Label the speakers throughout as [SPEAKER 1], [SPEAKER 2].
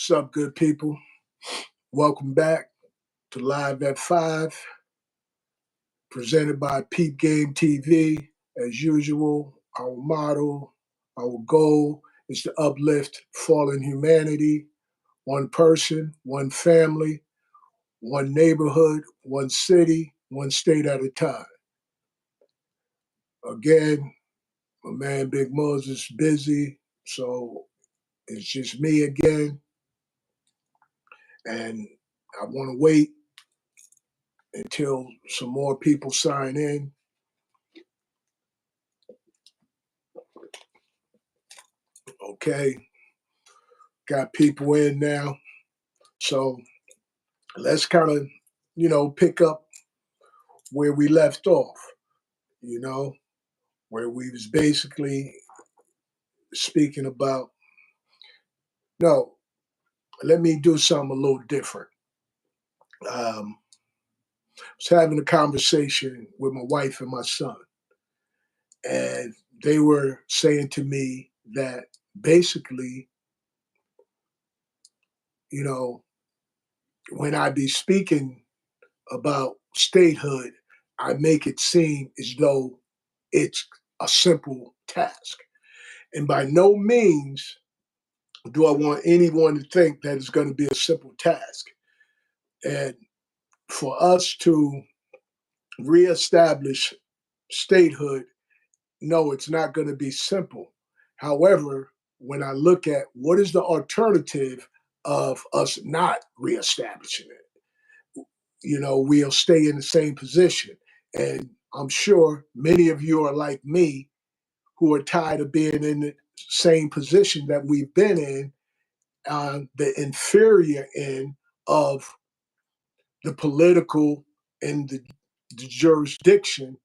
[SPEAKER 1] What's up, good people? Welcome back to Live at 5, presented by Peep Game TV. As usual, our motto, our goal is to uplift fallen humanity, one person, one family, one neighborhood, one city, one state at a time. Again, my man Big Moses busy, so it's just me again. And I want to wait until some more people sign in. Okay, got people in now. So let's kind of, pick up where we left off, you know, where we was basically speaking about, no, let me do something a little different. I was having a conversation with my wife and my son, and they were saying to me that basically, you know, when I be speaking about statehood, I make it seem as though it's a simple task. And by no means do I want anyone to think that it's going to be a simple task. And for us to reestablish statehood, no, it's not going to be simple. However, when I look at what is the alternative of us not reestablishing it, we'll stay in the same position. And I'm sure many of you are like me who are tired of being in the same position that we've been in on the inferior end of the political and the jurisdiction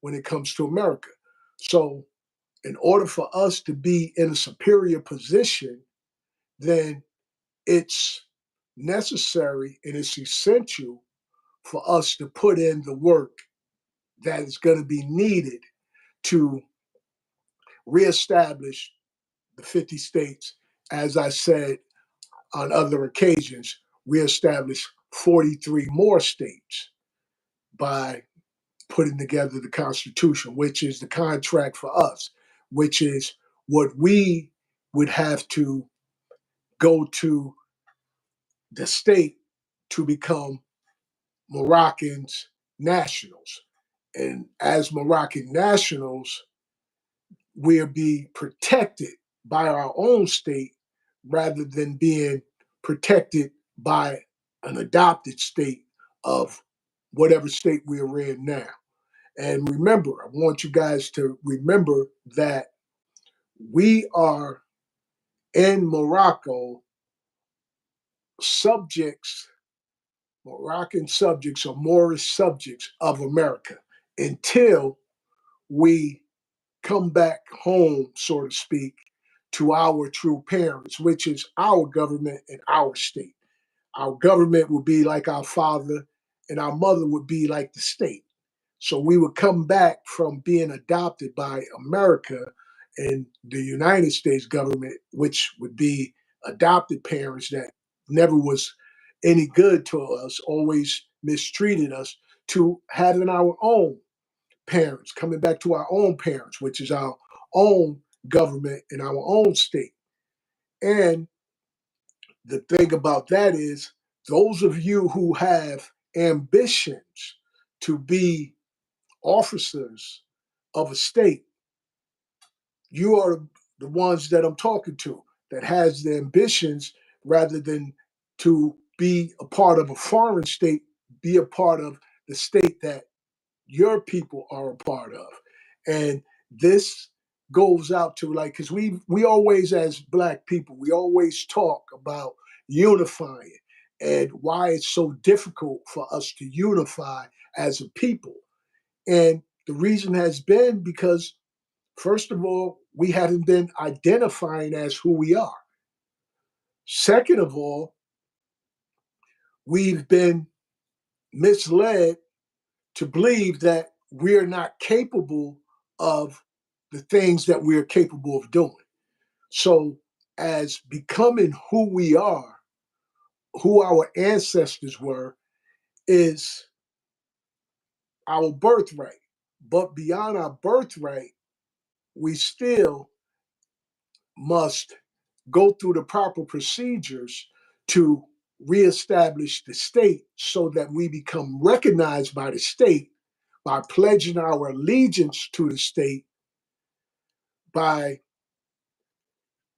[SPEAKER 1] when it comes to America. So, in order for us to be in a superior position, then it's necessary and it's essential for us to put in the work that is going to be needed to reestablish the 50 states, as I said on other occasions, reestablish 43 more states by putting together the Constitution, which is the contract for us, which is what we would have to go to the state to become Moroccans nationals. And as Moroccan nationals, we'll be protected by our own state rather than being protected by an adopted state of whatever state we're in now. And remember, I want you guys to remember that we are in Morocco subjects, Moroccan subjects or Moorish subjects of America until we come back home, so to speak, to our true parents, which is our government and our state. Our government would be like our father, and our mother would be like the state. So we would come back from being adopted by America and the United States government, which would be adopted parents that never was any good to us, always mistreated us, to having our own parents, coming back to our own parents, which is our own government in our own state. And the thing about that is, those of you who have ambitions to be officers of a state, you are the ones that I'm talking to that has the ambitions rather than to be a part of a foreign state, be a part of the state that your people are a part of. And this goes out to, like, because we always, as Black people, we always talk about unifying and why it's so difficult for us to unify as a people. And the reason has been because, first of all, we haven't been identifying as who we are. Second of all, we've been misled to believe that we're not capable of the things that we're capable of doing. So, as becoming who we are, who our ancestors were is our birthright. But beyond our birthright, we still must go through the proper procedures to reestablish the state so that we become recognized by the state by pledging our allegiance to the state, by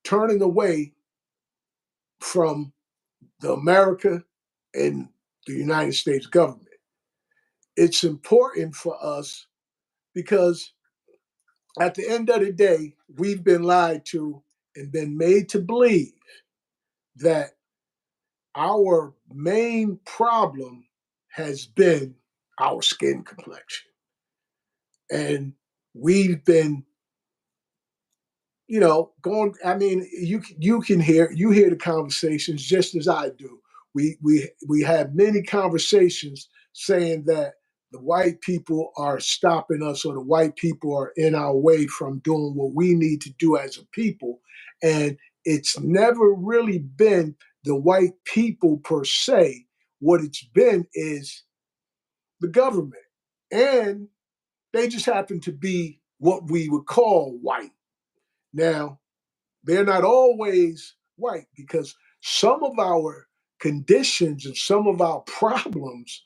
[SPEAKER 1] turning away from the America and the United States government. It's important for us because at the end of the day, we've been lied to and been made to believe that our main problem has been our skin complexion. And we've been, going. I mean, you hear the conversations just as I do. We have many conversations saying that the white people are stopping us, or the white people are in our way from doing what we need to do as a people. And it's never really been the white people per se. What it's been is the government. And they just happen to be what we would call white. Now, they're not always white because some of our conditions and some of our problems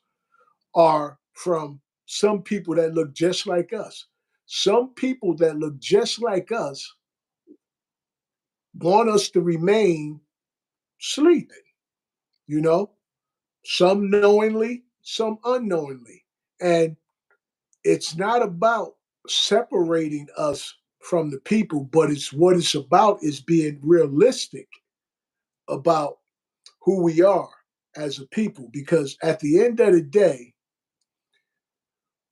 [SPEAKER 1] are from some people that look just like us. Some people that look just like us want us to remain sleeping, you know, some knowingly, some unknowingly. And it's not about separating us from the people, but it's what it's about is being realistic about who we are as a people. Because at the end of the day,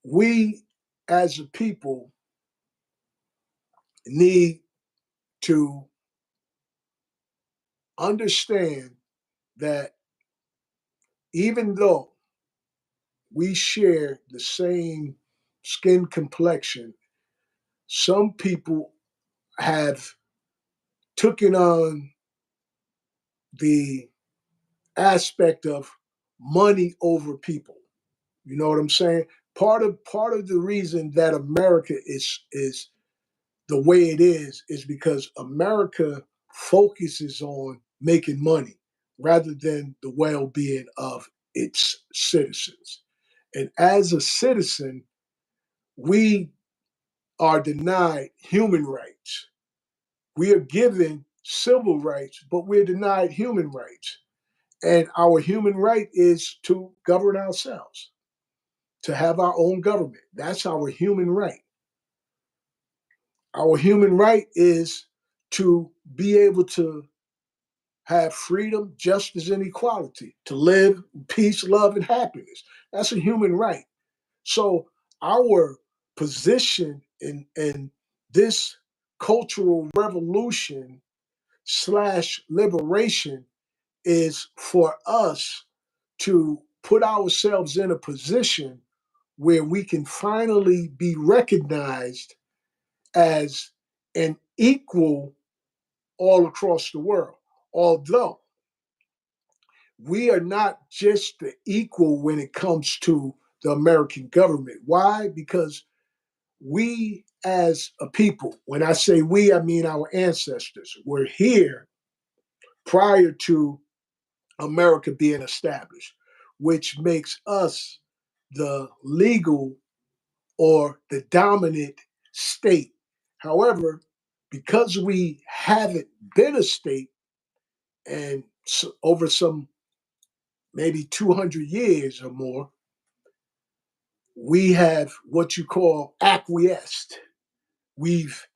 [SPEAKER 1] we as a people need to understand that even though we share the same skin complexion, some people have taken on the aspect of money over people. You know what I'm saying? Part of the reason that America is the way it is because America focuses on making money rather than the well-being of its citizens. And as a citizen, we are denied human rights. We are given civil rights, but we're denied human rights. And our human right is to govern ourselves, to have our own government. That's our human right. Our human right is to be able to have freedom, justice, and equality, to live peace, love, and happiness. That's a human right. So our position in this cultural revolution slash liberation is for us to put ourselves in a position where we can finally be recognized as an equal all across the world. Although we are not just the equal when it comes to the American government. Why? Because we as a people, when I say we, I mean our ancestors, were here prior to America being established, which makes us the legal or the dominant state. However, because we haven't been a state and so over some maybe 200 years or more, we have what you call acquiesced. We've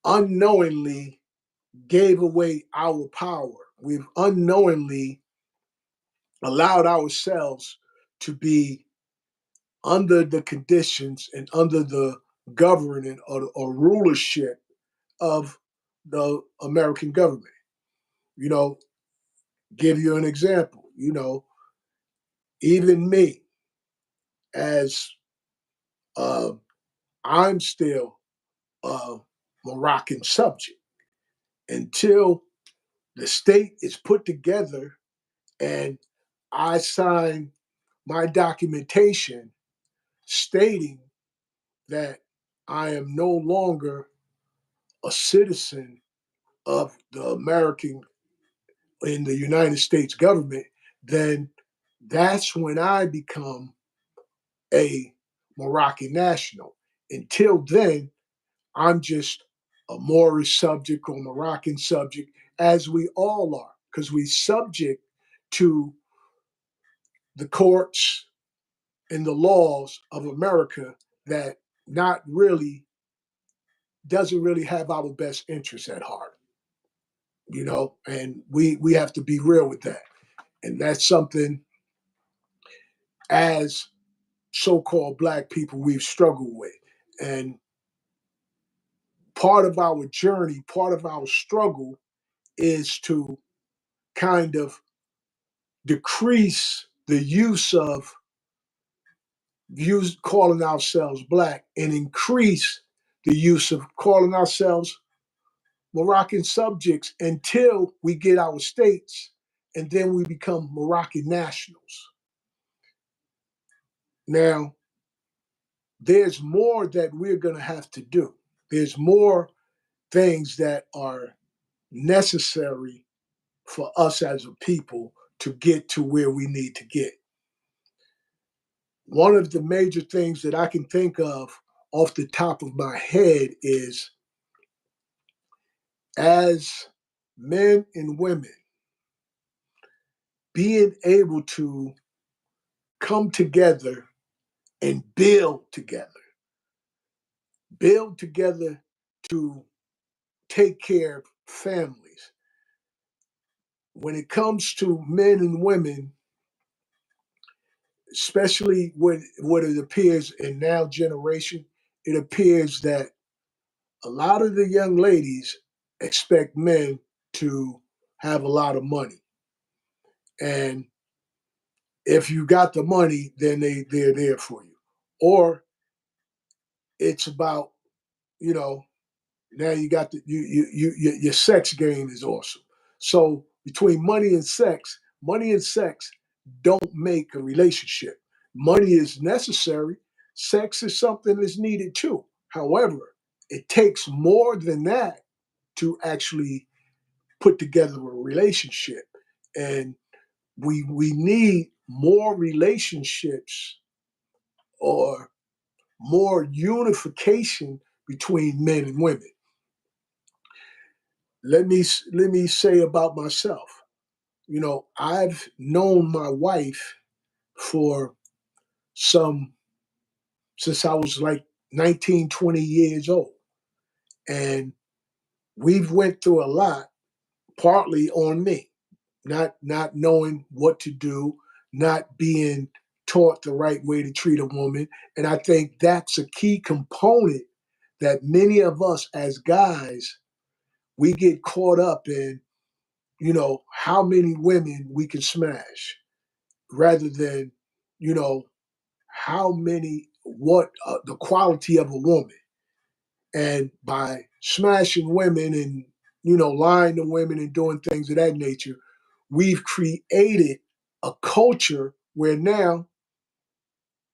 [SPEAKER 1] unknowingly gave away our power. We've unknowingly allowed ourselves to be under the conditions and under the governing or rulership of the American government. You know, give you an example, even me, as uh, I'm still a Moroccan subject until the state is put together And I signed my documentation stating that I am no longer a citizen of the American in the United States government, then that's when I become a Moroccan national. Until then, I'm just a Moorish subject or Moroccan subject, as we all are, because we subject to the courts and the laws of America that not really doesn't really have our best interests at heart, and we have to be real with that. And that's something as so-called black people we've struggled with. And part of our journey, part of our struggle is to kind of decrease the use of calling ourselves black and increase the use of calling ourselves Moroccan subjects until we get our states and then we become Moroccan nationals. Now, there's more that we're going to have to do. There's more things that are necessary for us as a people to get to where we need to get. One of the major things that I can think of off the top of my head is as men and women being able to come together and build together to take care of families. When it comes to men and women, especially what it appears in now generation, it appears that a lot of the young ladies expect men to have a lot of money. And if you got the money, then they're there for you. Or it's about, you know, now you got your sex game is awesome. So between money and sex don't make a relationship. Money is necessary. Sex is something that's needed too. However, it takes more than that to actually put together a relationship. And we need more relationships or more unification between men and women. Let me say about myself. I've known my wife for some since I was like 19, 20 years old. And we've went through a lot, partly on me, not knowing what to do, not being taught the right way to treat a woman. And I think that's a key component that many of us as guys, we get caught up in, how many women we can smash rather than, you know, what the quality of a woman. And by smashing women and, lying to women and doing things of that nature, we've created a culture where now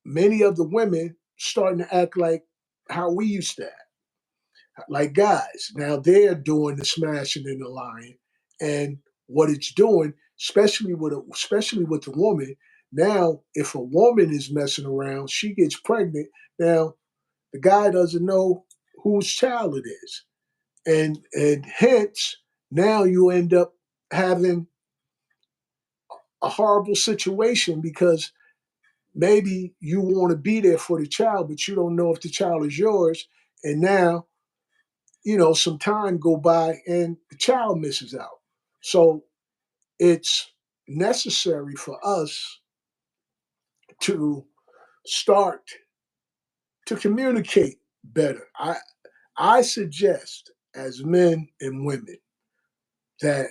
[SPEAKER 1] many of the women starting to act like how we used to act, like guys. Now they're doing the smashing and the lying, and what it's doing, especially with the woman. Now, if a woman is messing around, she gets pregnant. Now the guy doesn't know whose child it is, and hence now you end up having a horrible situation because maybe you want to be there for the child, but you don't know if the child is yours. And now, some time go by and the child misses out. So it's necessary for us to start to communicate better. I suggest as men and women that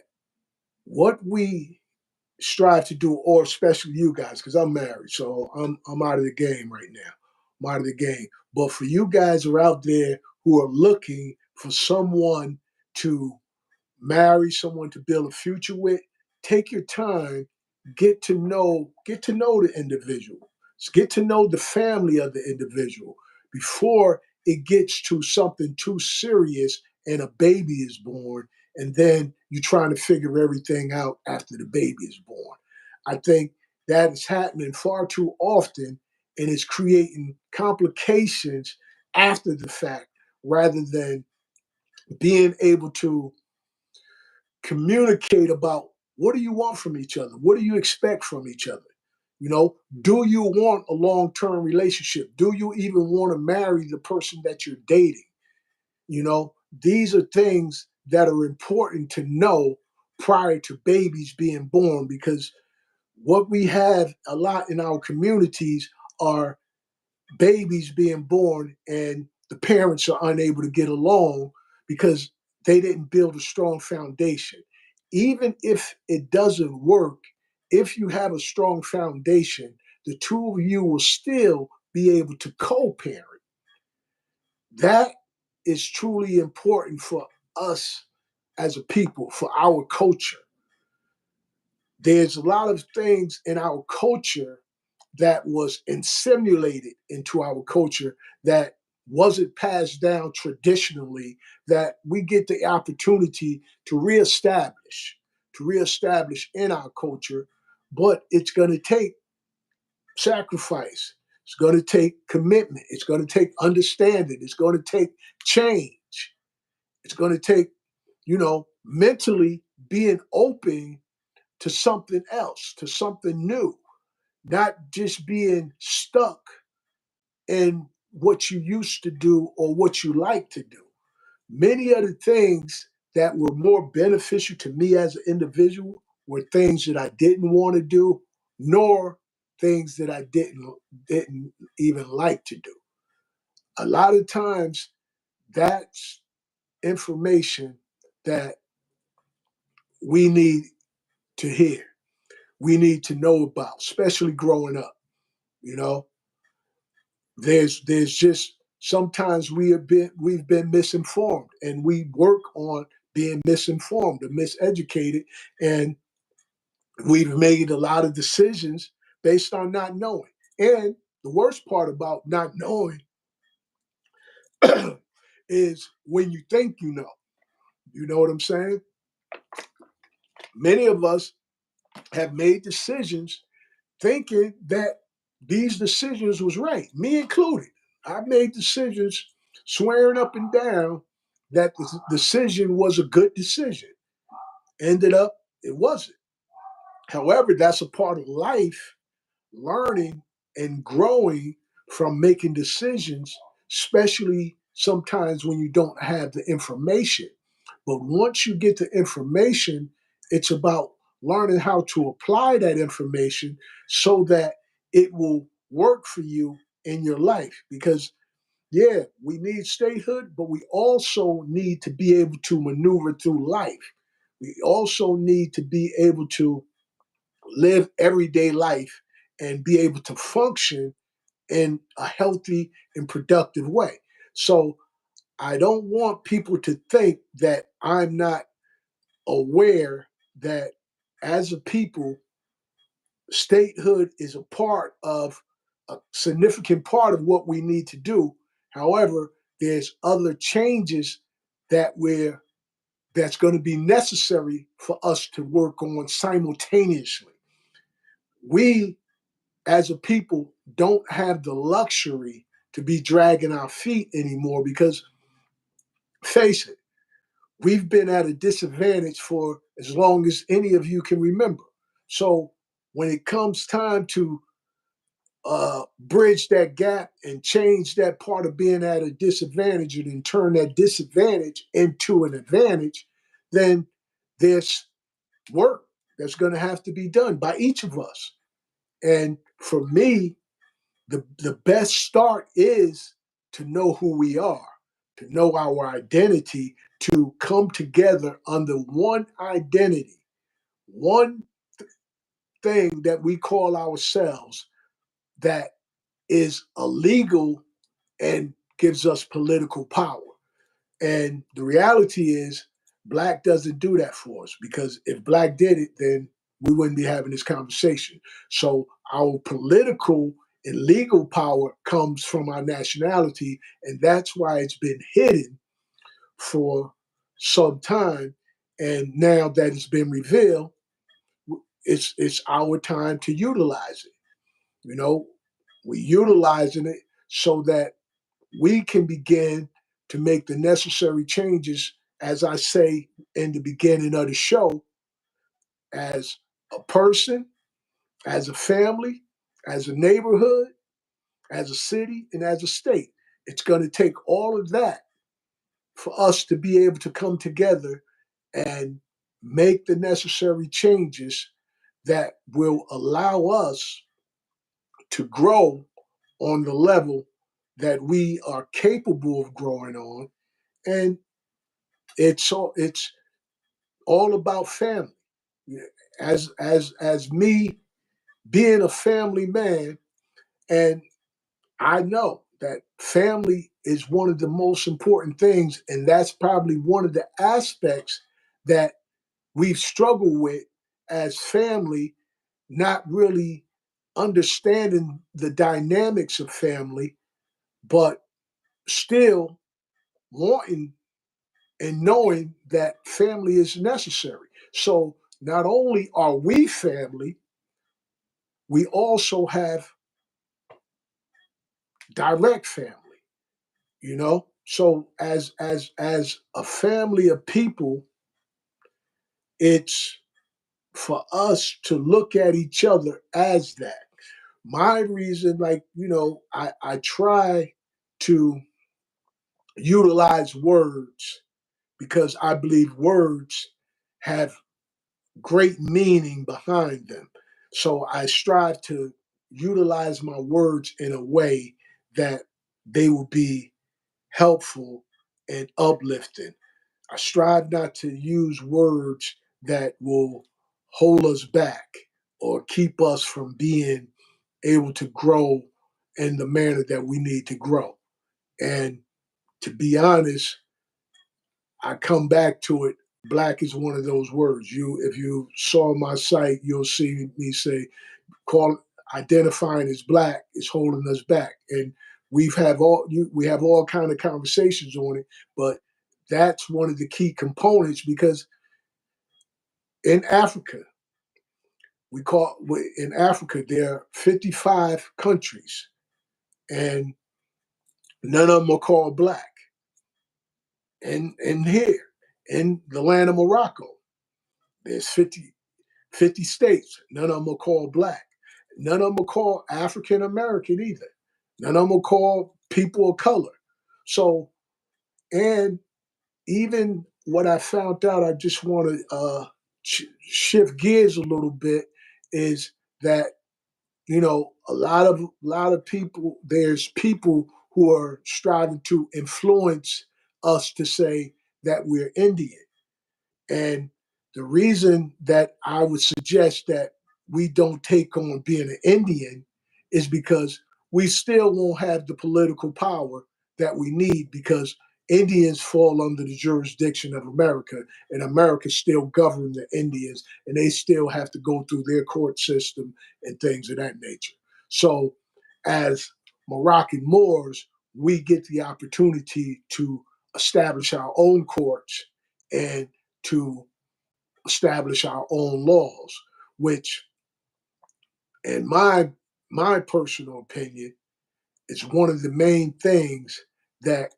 [SPEAKER 1] what we strive to do, or especially you guys, because I'm married, so I'm out of the game right now. I'm out of the game. But for you guys who are out there who are looking for someone to marry, someone to build a future with, take your time get to know the individual, get to know the family of the individual before it gets to something too serious and a baby is born, and then you're trying to figure everything out after the baby is born. I think that is happening far too often, and it's creating complications after the fact rather than being able to communicate about what do you want from each other? What do you expect from each other? You know, do you want a long term relationship? Do you even want to marry the person that you're dating? You know, these are things that are important to know prior to babies being born, because what we have a lot in our communities are babies being born and the parents are unable to get along because they didn't build a strong foundation. Even if it doesn't work, if you have a strong foundation, the two of you will still be able to co parent. That is truly important for us as a people, for our culture. There's a lot of things in our culture that was insimulated into our culture that wasn't passed down traditionally, that we get the opportunity to reestablish in our culture. But it's going to take sacrifice, it's going to take commitment, it's going to take understanding, it's going to take change, it's going to take, mentally being open to something else, to something new, not just being stuck in what you used to do or what you like to do. Many of the things that were more beneficial to me as an individual were things that I didn't want to do, nor things that I didn't even like to do. A lot of times that's information that we need to hear. We need to know about, especially growing up. You know, there's just sometimes we've been misinformed, and we work on being misinformed or miseducated, and we've made a lot of decisions based on not knowing. And the worst part about not knowing is when you think you know. You know what I'm saying? Many of us have made decisions thinking that these decisions was right, me included. I made decisions swearing up and down that the decision was a good decision. Ended up, it wasn't. However, that's a part of life, learning and growing from making decisions, especially sometimes when you don't have the information. But once you get the information, it's about learning how to apply that information so that it will work for you in your life. Because, yeah, we need statehood, but we also need to be able to maneuver through life. We also need to be able to live everyday life and be able to function in a healthy and productive way. So I don't want people to think that I'm not aware that as a people, statehood is a significant part of what we need to do. However, there's other changes that that's going to be necessary for us to work on simultaneously. We as a people don't have the luxury to be dragging our feet anymore because, face it, we've been at a disadvantage for as long as any of you can remember. So when it comes time to bridge that gap and change that part of being at a disadvantage and then turn that disadvantage into an advantage, then there's work that's going to have to be done by each of us. And for me, the best start is to know who we are, to know our identity, to come together under one identity, one thing that we call ourselves that is illegal and gives us political power. And the reality is, Black doesn't do that for us, because if Black did it, then we wouldn't be having this conversation. So our political and legal power comes from our nationality, and that's why it's been hidden for some time. And now that it's been revealed, it's our time to utilize it. You know, we're utilizing it so that we can begin to make the necessary changes, as I say in the beginning of the show, as a person, as a family, as a neighborhood, as a city, and as a state. It's going to take all of that for us to be able to come together and make the necessary changes that will allow us to grow on the level that we are capable of growing on. And it's all about family. As me being a family man, and I know that family is one of the most important things, and that's probably one of the aspects that we've struggled with as family, not really understanding the dynamics of family, but still wanting and knowing that family is necessary. So not only are we family, we also have direct family, you know? So as a family of people, it's for us to look at each other as that. My reason, like, I try to utilize words because I believe words have great meaning behind them. So I strive to utilize my words in a way that they will be helpful and uplifting. I strive not to use words that will hold us back or keep us from being able to grow in the manner that we need to grow. And to be honest, I come back to it. Black is one of those words. If you saw my site, you'll see me say, call identifying as black is holding us back. And we have all kind of conversations on it, but that's one of the key components because in Africa, in Africa there are 55 countries, and none of them are called black. And here in the land of Morocco, there's 50 states. None of them are called black. None of them are called African American either. None of them are called people of color. So, and even what I found out, I just want to shift gears a little bit, is that a lot of people. There's people who are striving to influence us to say that we're Indian. And the reason that I would suggest that we don't take on being an Indian is because we still won't have the political power that we need because Indians fall under the jurisdiction of America, and America still governs the Indians, and they still have to go through their court system and things of that nature. So, as Moroccan Moors, we get the opportunity to establish our own courts and to establish our own laws, which, in my personal opinion, is one of the main things that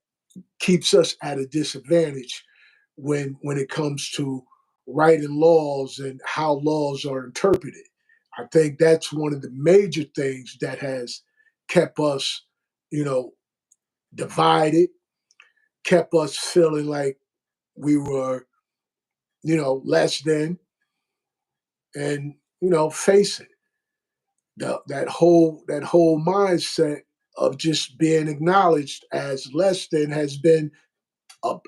[SPEAKER 1] keeps us at a disadvantage when it comes to writing laws and how laws are interpreted. I think that's one of the major things that has kept us, you know, divided, kept us feeling like we were, less than, and face it. That whole mindset of just being acknowledged as less than has been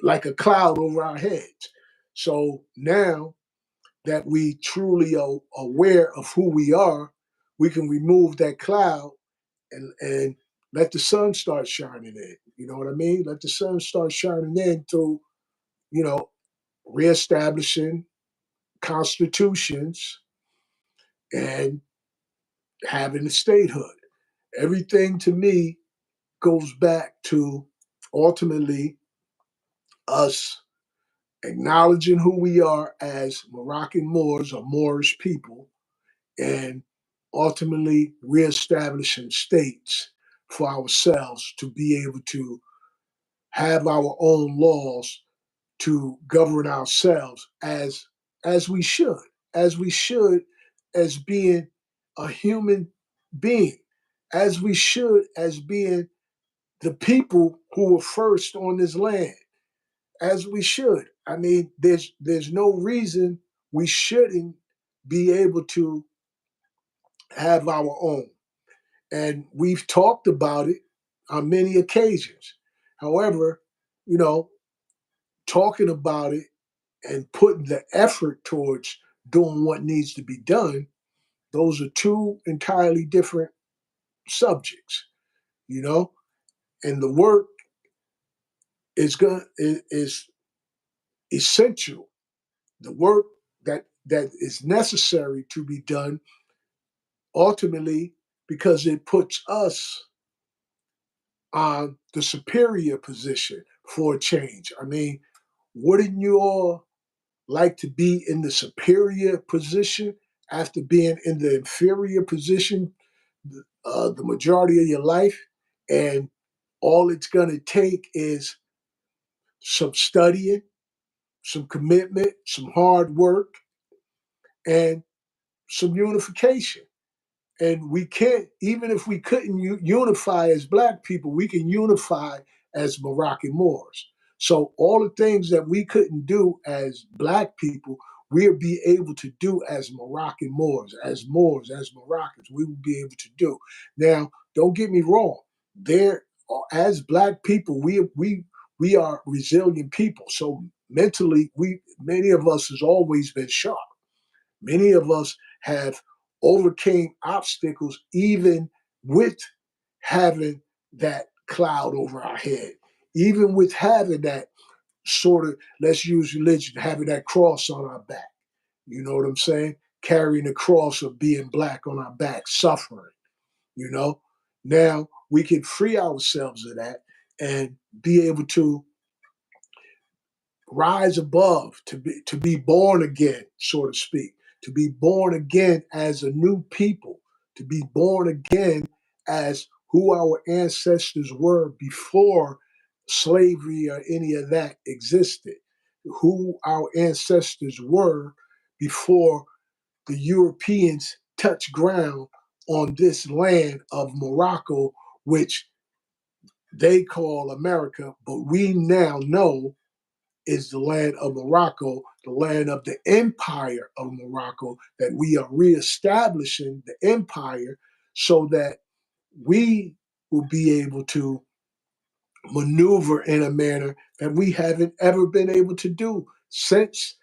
[SPEAKER 1] like a cloud over our heads. So now that we truly are aware of who we are, we can remove that cloud and let the sun start shining in. You know what I mean? Let the sun start shining in through, you know, reestablishing constitutions, and having a statehood. Everything to me goes back to ultimately us acknowledging who we are as Moroccan Moors or Moorish people and ultimately reestablishing states for ourselves to be able to have our own laws to govern ourselves as we should, as we should as being a human being, as we should as being the people who were first on this land, as we should. I mean, there's no reason we shouldn't be able to have our own. And we've talked about it on many occasions. However, you know, talking about it and putting the effort towards doing what needs to be done, those are two entirely different subjects, you know? And the work is essential. The work that is necessary to be done ultimately because it puts us on the superior position for a change. I mean, wouldn't you all like to be in the superior position after being in the inferior position the majority of your life? And all it's going to take is some studying, some commitment, some hard work, and some unification. And we can't, even if we couldn't unify as Black people, we can unify as Moroccan Moors. So all the things that we couldn't do as Black people, we'll be able to do as Moroccan Moors, as Moroccans. We will be able to do. Now, don't get me wrong. There, as Black people, we are resilient people. So mentally, we many of us has always been sharp. Many of us have overcame obstacles even with having that cloud over our head, even with having that sort of, let's use religion, having that cross on our back. You know what I'm saying? Carrying the cross of being Black on our back, suffering, you know? Now we can free ourselves of that and be able to rise above, to be born again, so to speak, to be born again as a new people, to be born again as who our ancestors were before slavery or any of that existed, who our ancestors were before the Europeans touched ground on this land of Morocco, which they call America, but we now know is the land of Morocco, the land of the empire of Morocco, that we are reestablishing the empire so that we will be able to maneuver in a manner that we haven't ever been able to do since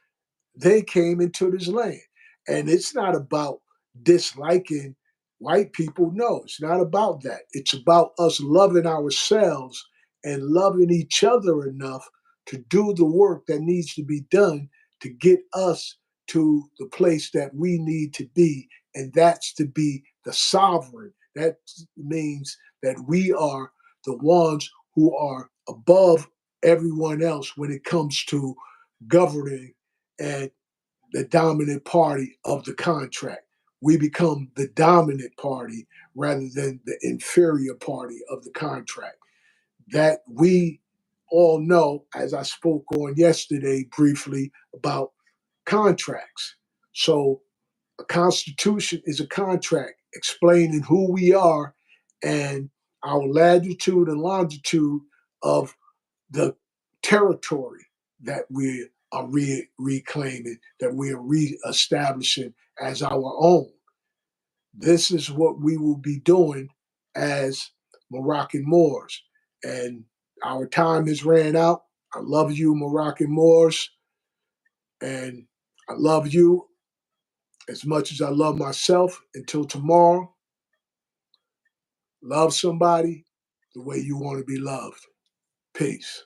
[SPEAKER 1] they came into this land. And it's not about disliking white people. No, it's not about that. It's about us loving ourselves and loving each other enough to do the work that needs to be done to get us to the place that we need to be. And that's to be the sovereign. That means that we are the ones who are above everyone else when it comes to governing and the dominant party of the contract. We become the dominant party rather than the inferior party of the contract. That we all know, as I spoke on yesterday briefly about contracts. So a constitution is a contract explaining who we are and our latitude and longitude of the territory that we are reclaiming, that we are reestablishing as our own. This is what we will be doing as Moroccan Moors. And our time has ran out. I love you, Moroccan Moors, and I love you as much as I love myself. Until tomorrow, love somebody the way you want to be loved. Peace.